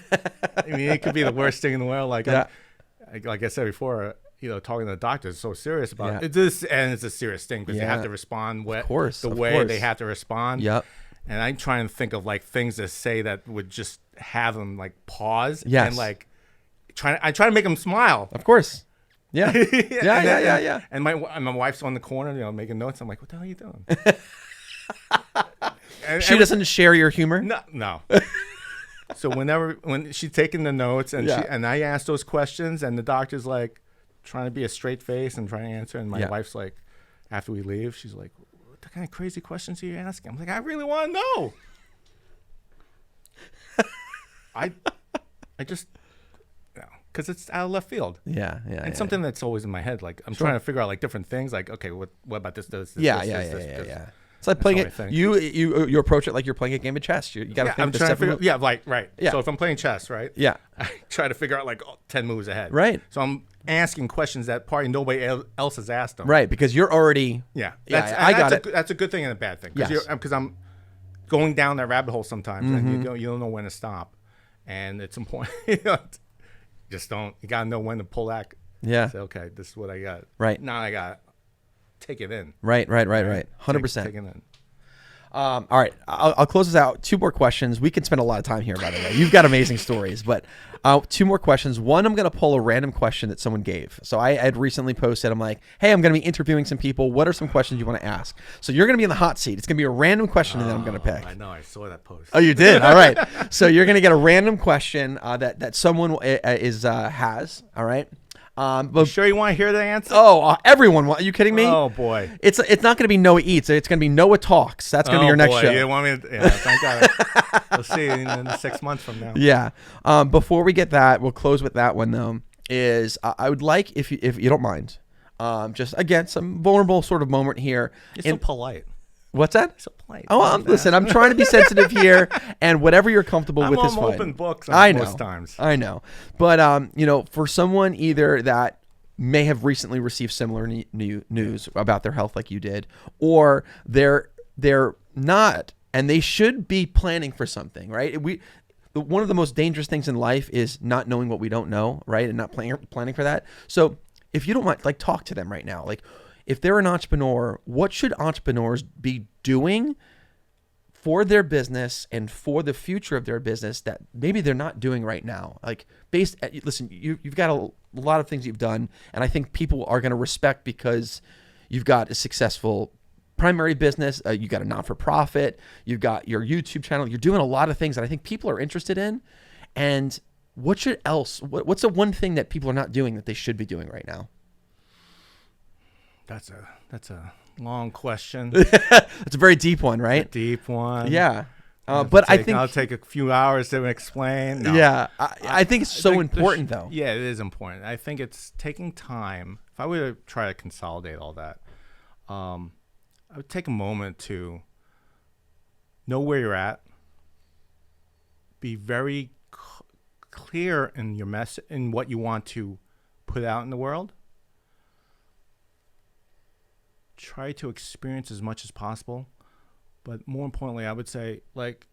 I mean, it could be the worst thing in the world. Like like I said before. You know, talking to the doctors so serious about it. And it's a serious thing because they have to respond the way they have to respond. Yep. And I'm trying to think of like things to say that would just have them like pause and like I try to make them smile. Of course. Yeah. Yeah. And my wife's on the corner, you know, making notes. I'm like, what the hell are you doing? She doesn't share your humor? No. So when she's taking the notes and and I ask those questions and the doctor's like, trying to be a straight face and trying to answer, and my wife's like, after we leave, she's like, what the kind of crazy questions are you asking? I'm like, I really want to know. I just, because it's out of left field. Yeah. And something that's always in my head, like I'm trying to figure out like different things, like, okay, what about this? Yeah. It's like playing it. You approach it like you're playing a game of chess. You got to think. I'm trying to figure. Yeah, right. Yeah. So if I'm playing chess, right? Yeah. I try to figure out like 10 moves ahead. Right. So asking questions that probably nobody else has asked them. Right, because you're already. Yeah. I got it. That's a good thing and a bad thing. Yes. Because I'm going down that rabbit hole sometimes, and you don't know when to stop, and it's important. Just don't. You gotta know when to pull back. Yeah. Say, okay, this is what I got. Right. Now I got to take it in. Right. 100%. Take it in. All right, I'll close this out. 2 more questions. We can spend a lot of time here, by the way. You've got amazing stories, but 2 more questions. One, I'm going to pull a random question that someone gave. So I had recently posted, I'm like, hey, I'm going to be interviewing some people. What are some questions you want to ask? So you're going to be in the hot seat. It's going to be a random question that I'm going to pick. I know. I saw that post. Oh, you did? All right. So you're going to get a random question that someone has. All right. But sure you want to hear the answer? Everyone. Are you kidding me? Oh, boy. It's not going to be Noah Eats. It's going to be Noah Talks. That's going to be your next show. You want me to, yeah, thank God. We'll see in 6 months from now. Yeah. Before we get that, we'll close with that one, though, is I would like, if you don't mind, just, again, some vulnerable sort of moment here. You're so polite. What's that? So polite. Listen, I'm trying to be sensitive here, and whatever you're comfortable with is fine. I'm open books most times. I know. But, for someone either that may have recently received similar news about their health like you did, or they're not, and they should be planning for something, right? One of the most dangerous things in life is not knowing what we don't know, right? And not planning for that. So if you don't mind, like, talk to them right now. Like, if they're an entrepreneur, what should entrepreneurs be doing for their business and for the future of their business that maybe they're not doing right now? Like, listen, you've got a lot of things you've done, and I think people are going to respect because you've got a successful primary business, you got a not-for-profit, you've got your YouTube channel, you're doing a lot of things that I think people are interested in. And what's the one thing that people are not doing that they should be doing right now? That's a long question. It's a very deep one, right? A deep one. Yeah. But I think I'll take a few hours to explain. No. Yeah. I think it's so important, though. Yeah, it is important. I think it's taking time. If I were to try to consolidate all that, I would take a moment to know where you're at, be very clear in your message, in what you want to put out in the world. Try to experience as much as possible, but more importantly, I would say, like,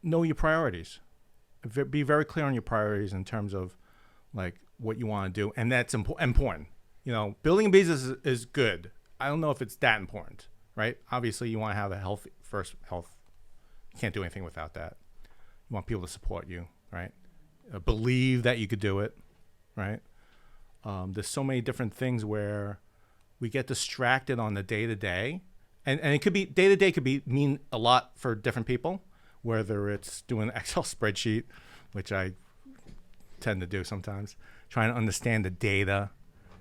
know your priorities. Be very clear on your priorities in terms of, like, what you want to do, and that's important. Building a business is good. I don't know if it's that important, right? Obviously, you want to have a health. You can't do anything without that. You want people to support you, right? Believe that you could do it, right? There's so many different things where we get distracted on the day-to-day, and it could be day-to-day could mean a lot for different people, whether it's doing an Excel spreadsheet, which I tend to do sometimes, trying to understand the data.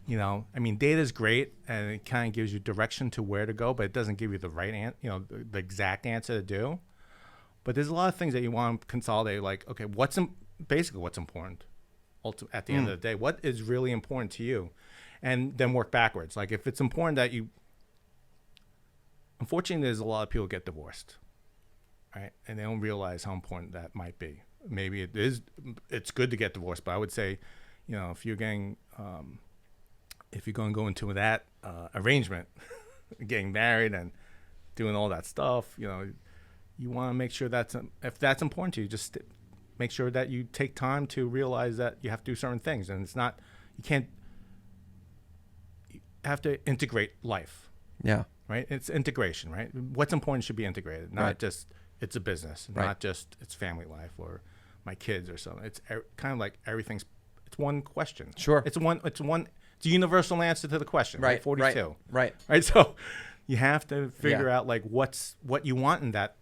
Data is great, and it kind of gives you direction to where to go, but it doesn't give you the right the exact answer to do. But there's a lot of things that you want to consolidate, like, okay, basically what's important at the end of the day? What is really important to you? And then work backwards. Like, if it's important that unfortunately, there's a lot of people get divorced, right? And they don't realize how important that might be. Maybe it's good to get divorced, but I would say, if you're going to go into that arrangement, getting married and doing all that stuff, you want to make sure if that's important to you, just make sure that you take time to realize that you have to do certain things. And you have to integrate life. Yeah. Right? It's integration, right? What's important should be integrated, not just it's a business, not just it's family life or my kids or something. It's kind of like everything's, it's one question. Sure. It's a universal answer to the question, right? 42. Right. So you have to figure out, like, what you want in that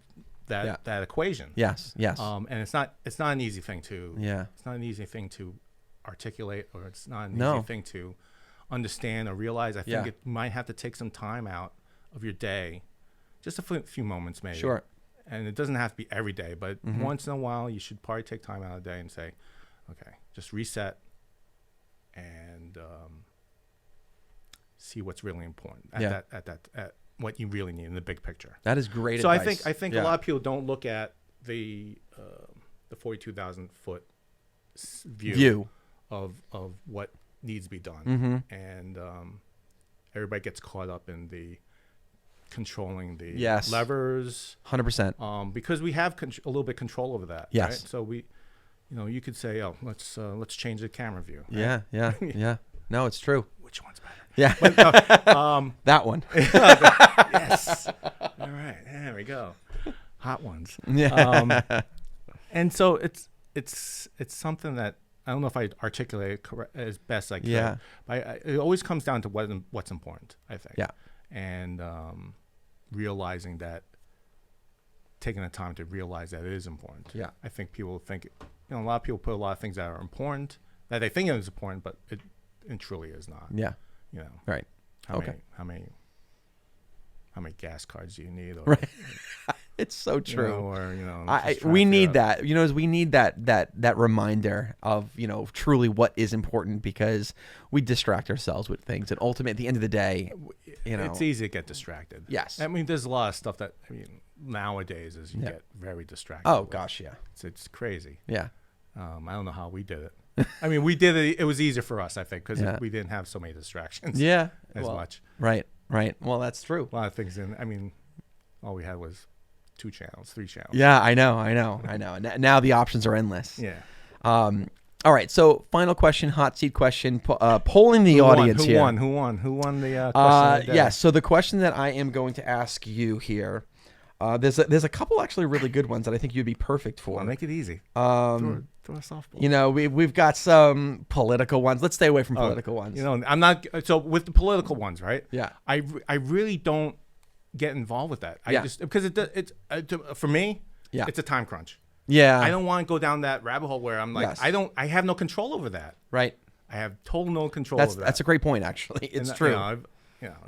equation. Yes. And it's not an easy thing to it's not an easy thing to articulate, or it's not an easy thing to understand or realize. I think it might have to take some time out of your day, just a few moments maybe. Sure. And it doesn't have to be every day, but once in a while you should probably take time out of the day and say, okay, just reset and see what's really important at what you really need in the big picture. That is great advice. So I think a lot of people don't look at the 42,000 foot view of what needs to be done, and everybody gets caught up in the controlling the Yes. levers, 100%. because we have a little bit control over that. Yes. Right? So we, you could say, oh, let's change the camera view. Right? Yeah, yeah, yeah. No, it's true. Which one's better? Yeah. That one. Yes. All right. There we go. Hot ones. Yeah. And so it's something that I don't know if I articulate it as best I can. Yeah. But it always comes down to what's important, I think. Yeah. And realizing that, taking the time to realize that it is important. Yeah. I think people think, a lot of people put a lot of things that are important, that they think is important, but it truly is not. Yeah. Right. How Okay. many gas cards do you need? Or, Right. It's so true. We need that. We need that reminder of, truly what is important, because we distract ourselves with things, and ultimately at the end of the day, it's easy to get distracted. Yes. I mean, there's a lot of stuff that nowadays is you get very distracted. Oh with. gosh, yeah. It's crazy. Yeah. I don't know how we did it. I mean, we did it. It was easier for us, I think, because we didn't have so many distractions. Yeah. As much. Right. Well, that's true. A lot of things all we had was 2 channels, 3 channels. Yeah, I know. Now the options are endless. Yeah. All right. So final question, hot seat question, polling the audience here. Who won the question of the day? Yes. So the question that I am going to ask you here, there's a couple actually really good ones that I think you'd be perfect for. Well, make it easy. Throw a softball. We've got some political ones. Let's stay away from political ones. I'm not. So with the political ones, right? Yeah. I really don't get involved with that. Because it's for me. Yeah. It's a time crunch. Yeah. I don't want to go down that rabbit hole where I'm like, Yes. I have no control over that. Right. I have total no control over that. That's a great point, actually. It's true.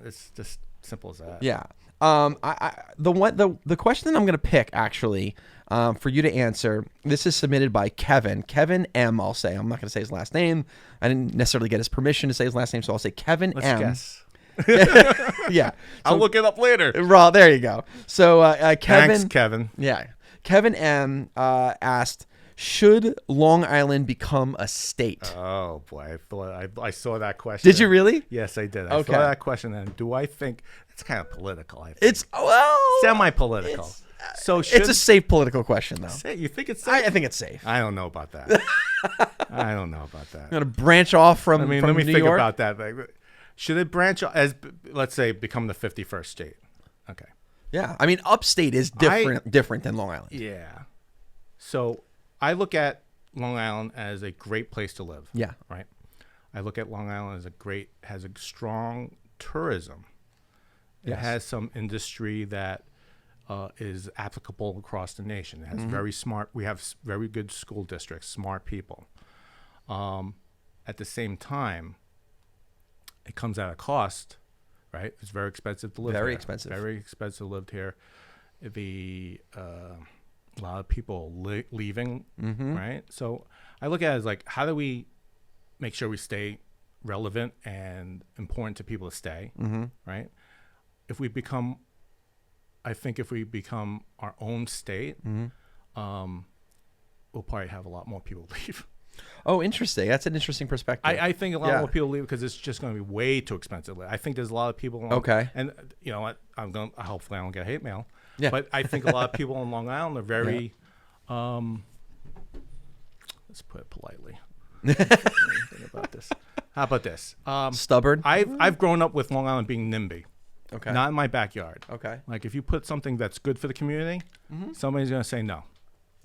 It's just simple as that. Yeah. The question that I'm going to pick, actually, for you to answer, this is submitted by Kevin M. I'll say. I'm not going to say his last name. I didn't necessarily get his permission to say his last name, so I'll say Kevin Let's M. guess. Yeah. I'll look it up later. Well, there you go. So Kevin. Thanks, Kevin. Yeah. Kevin M. Asked, should Long Island become a state? Oh boy, I saw that question. Did you really? Yes, I did. I saw that question, and do I think it's kind of political? I think It's semi-political. It's a safe political question, though. You think it's safe? I think it's safe. I don't know about that. I don't know about that. I'm gonna branch off from. Let me New think York? about that. Should it branch as, let's say, become the 51st state? Okay. Yeah, I mean, upstate is different than Long Island. Yeah. So I look at Long Island as a great place to live. Yeah. Right. I look at Long Island as has a strong tourism. It Yes. has some industry that is applicable across the nation. It has very smart. We have very good school districts, smart people. At the same time, it comes at a cost, right? It's very expensive to live here. Very expensive. Very expensive to live here. A lot of people leaving, right? So I look at it as like, how do we make sure we stay relevant and important to people to stay, right? I think if we become our own state, we'll probably have a lot more people leave. Oh, interesting. That's an interesting perspective. I think a lot more people leave because it's just going to be way too expensive. I think there's a lot of people. And you know what? Hopefully I don't get hate mail. Yeah. But I think a lot of people on Long Island are very, let's put it politely. Think about this. How about this? Stubborn. I've grown up with Long Island being NIMBY. Okay. Not in my backyard. Okay. Like if you put something that's good for the community, somebody's going to say no.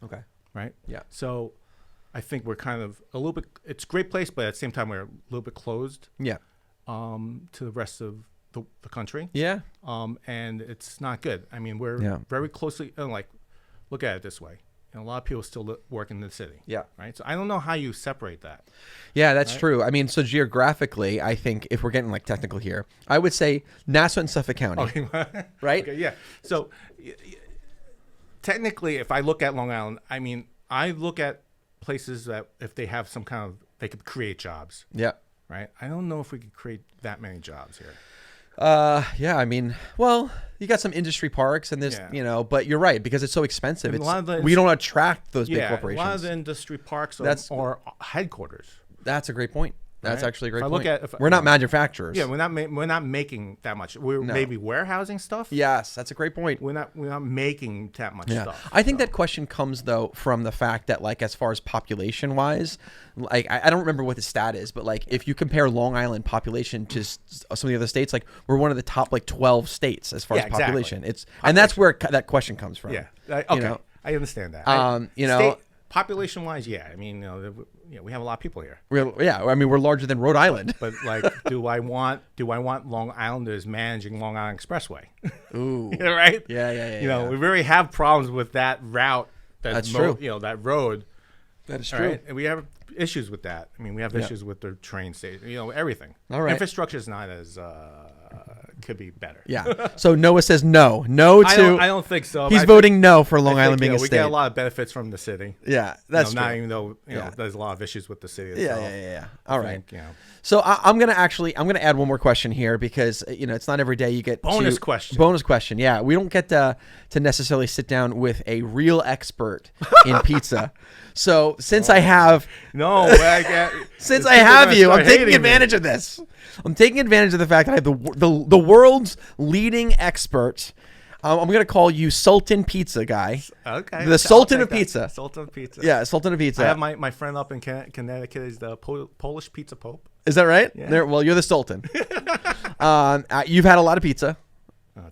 Okay. Right? Yeah. So I think we're kind of a little bit, it's a great place, but at the same time, we're a little bit closed Yeah. to the rest of the country. Yeah. And it's not good. I mean, we're very closely, look at it this way. And a lot of people still work in the city. Yeah. Right. So I don't know how you separate that. Yeah, that's true. I mean, so geographically, I think if we're getting like technical here, I would say Nassau and Suffolk County. Okay. Right? Okay, yeah. So technically, if I look at Long Island, I mean, I look at places that if they have some kind of, they could create jobs. Yeah. Right. I don't know if we could create that many jobs here. Yeah, I mean, well, you got some industry parks and there's, but you're right, because it's so expensive. We don't attract those big corporations. A lot of the industry parks are headquarters. That's a great point. That's Right? actually a great If I point. look at- if- We're not manufacturers. Yeah, we're not making that much. We're maybe warehousing stuff. Yes, that's a great point. We're not making that much Yeah. stuff. I think that question comes though from the fact that like as far as population wise, like I don't remember what the stat is, but like if you compare Long Island population to some of the other states, like we're one of the top like 12 states as far as exactly. population. And that's where that question comes from. Yeah. Okay. You know? I understand that. Population wise, yeah. I mean, we have a lot of people here. I mean, we're larger than Rhode Island. But like, do I want Long Islanders managing Long Island Expressway? Ooh. Right? Yeah. We really have problems with that route. That's true. That road. That is All true. right? And we have issues with that. I mean, we have issues with the train station. Everything. All right. Infrastructure is not as could be better. Yeah. So Noah says no. I don't think so. He's voting no for Long Island being a we state. get a lot of benefits from the city. Yeah, that's not true. even though there's a lot of issues with the city Yeah, itself. yeah. All right. Think, So I'm gonna add one more question here because it's not every day you get Bonus question. Yeah, we don't get to necessarily sit down with a real expert in pizza. So since I have since I have you, I'm taking advantage of this. I'm taking advantage of the fact that I have the world's leading expert. I'm going to call you Sultan Pizza Guy. Okay. The Sultan of Pizza. Sultan of Pizza. Yeah, Sultan of Pizza. I have my friend up in Connecticut is the Polish pizza pope. Is that right? Yeah. Well, you're the Sultan. You've had a lot of pizza.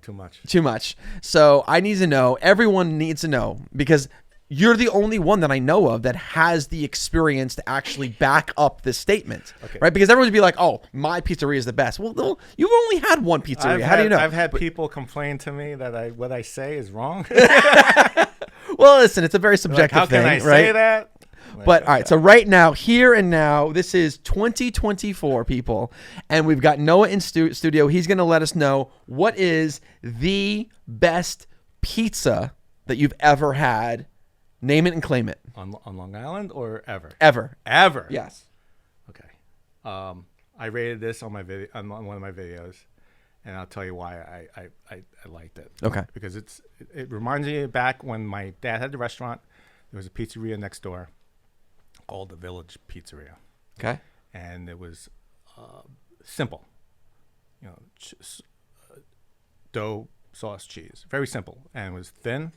Too much. Too much. So I need to know, everyone needs to know, because you're the only one that I know of that has the experience to actually back up this statement, right? Because everyone would be like, "Oh, my pizzeria is the best." Well, you've only had one pizzeria. How do you know? I've had people complain to me that what I say is wrong. Well, listen, it's a very subjective thing, how can I right? say that? But all right, so right now, here and now, this is 2024, people, and we've got Noah in studio. He's going to let us know what is the best pizza that you've ever had. Name it and claim it. On Long Island or ever? Ever. Yes. Okay. I rated this on my video on one of my videos, and I'll tell you why I liked it. Okay. Because it reminds me back when my dad had the restaurant. There was a pizzeria next door called the Village Pizzeria. Okay. And it was simple. Dough, sauce, cheese. Very simple, and it was thin.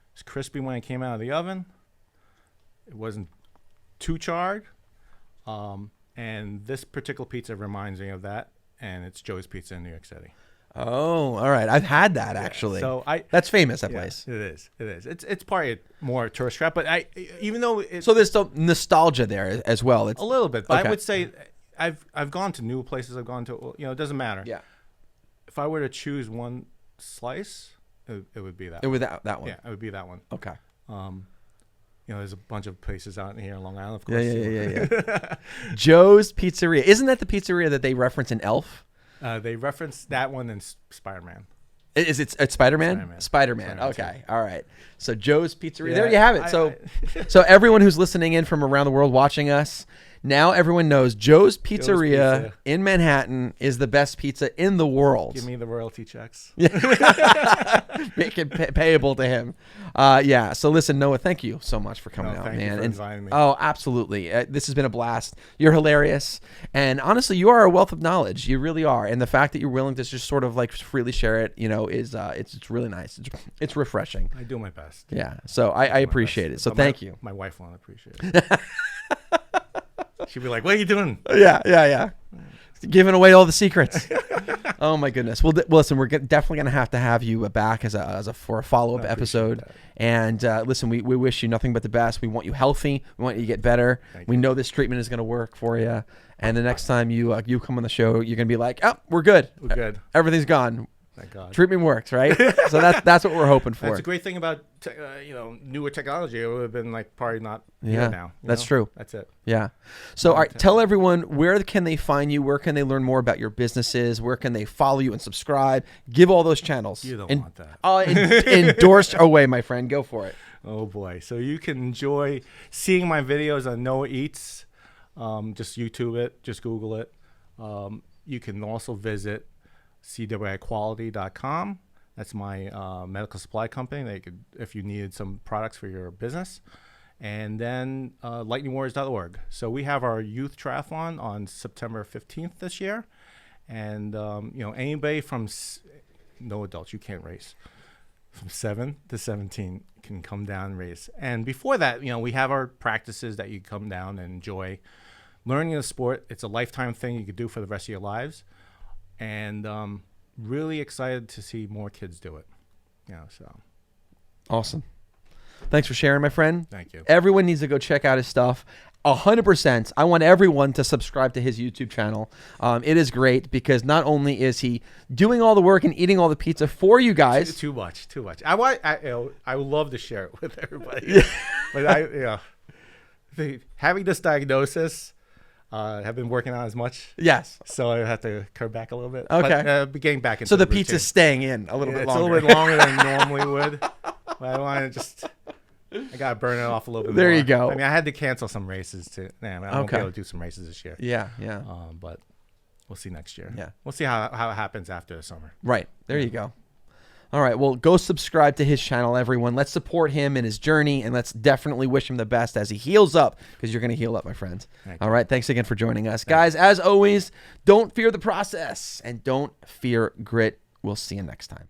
It was crispy when it came out of the oven. It wasn't too charred. And this particular pizza reminds me of that, and it's Joe's Pizza in New York City. Oh, all right. I've had that actually. So that's famous, that place. It is. It's probably more tourist trap, but even though so there's still nostalgia there as well. It's a little bit, but okay. I would say I've gone to new places. I've gone to it doesn't matter. Yeah. If I were to choose one slice, it would be that. It would that one. Yeah, it would be that one. Okay. There's a bunch of places out here in Long Island, of course. Yeah. Joe's Pizzeria. Isn't that the pizzeria that they reference in Elf? They reference that one in Spider-Man. Is it Spider-Man? Spider-Man. Okay. All right. So Joe's Pizzeria. There you have it. So everyone who's listening in from around the world watching us, now everyone knows Joe's Pizzeria in Manhattan is the best pizza in the world. Give me the royalty checks. Make it payable to him. Yeah. So listen, Noah, thank you so much for coming out, man. Thank you for inviting me. Oh, absolutely. This has been a blast. You're hilarious. And honestly, you are a wealth of knowledge. You really are. And the fact that you're willing to just sort of like freely share it, is it's really nice. It's refreshing. I do my best. Yeah. So I appreciate it. So thank you. My wife won't appreciate it. She'd be like, "What are you doing?" Yeah. Giving away all the secrets. Oh my goodness. Well, listen, we're definitely going to have you back for a follow-up episode. That. And listen, we wish you nothing but the best. We want you healthy. We want you to get better. We know this treatment is going to work for you. And the next time you come on the show, you're going to be like, "Oh, we're good. We're good. Everything's gone. Thank God. Treatment works, right?" So that's what we're hoping for. That's a great thing about newer technology. It would have been like probably not here now. That's true. That's it. Yeah. So all right, tell everyone, where can they find you? Where can they learn more about your businesses? Where can they follow you and subscribe? Give all those channels. You don't want that. Endorse away, my friend. Go for it. Oh boy. So you can enjoy seeing my videos on Noah Eats. Just YouTube it. Just Google it. You can also visit CWIquality.com. That's my medical supply company. If you needed some products for your business, and then lightningwarriors.org. So we have our youth triathlon on September 15th this year. And, anybody from no adults, you can't race, from 7 to 17 can come down and race. And before that, we have our practices that you come down and enjoy. Learning the sport, it's a lifetime thing you could do for the rest of your lives. And really excited to see more kids do it. So. Awesome. Thanks for sharing, my friend. Thank you. Everyone needs to go check out his stuff. 100%. I want everyone to subscribe to his YouTube channel. It is great because not only is he doing all the work and eating all the pizza for you guys. Too much. I would love to share it with everybody. But having this diagnosis, have been working on as much. Yes. So I have to curb back a little bit. Okay. But, getting back into so the routine. pizza's staying in a little bit longer. It's a little bit longer than normally would. But I want to I got to burn it off a little bit there more. You go. I had to cancel some races too. I won't be able to do some races this year. Yeah. But we'll see next year. Yeah. We'll see how it happens after the summer. Right. There you go. All right. Well, go subscribe to his channel, everyone. Let's support him in his journey, and let's definitely wish him the best as he heals up, because you're going to heal up, my friends. All right. Thanks again for joining us. Guys, as always, don't fear the process and don't fear grit. We'll see you next time.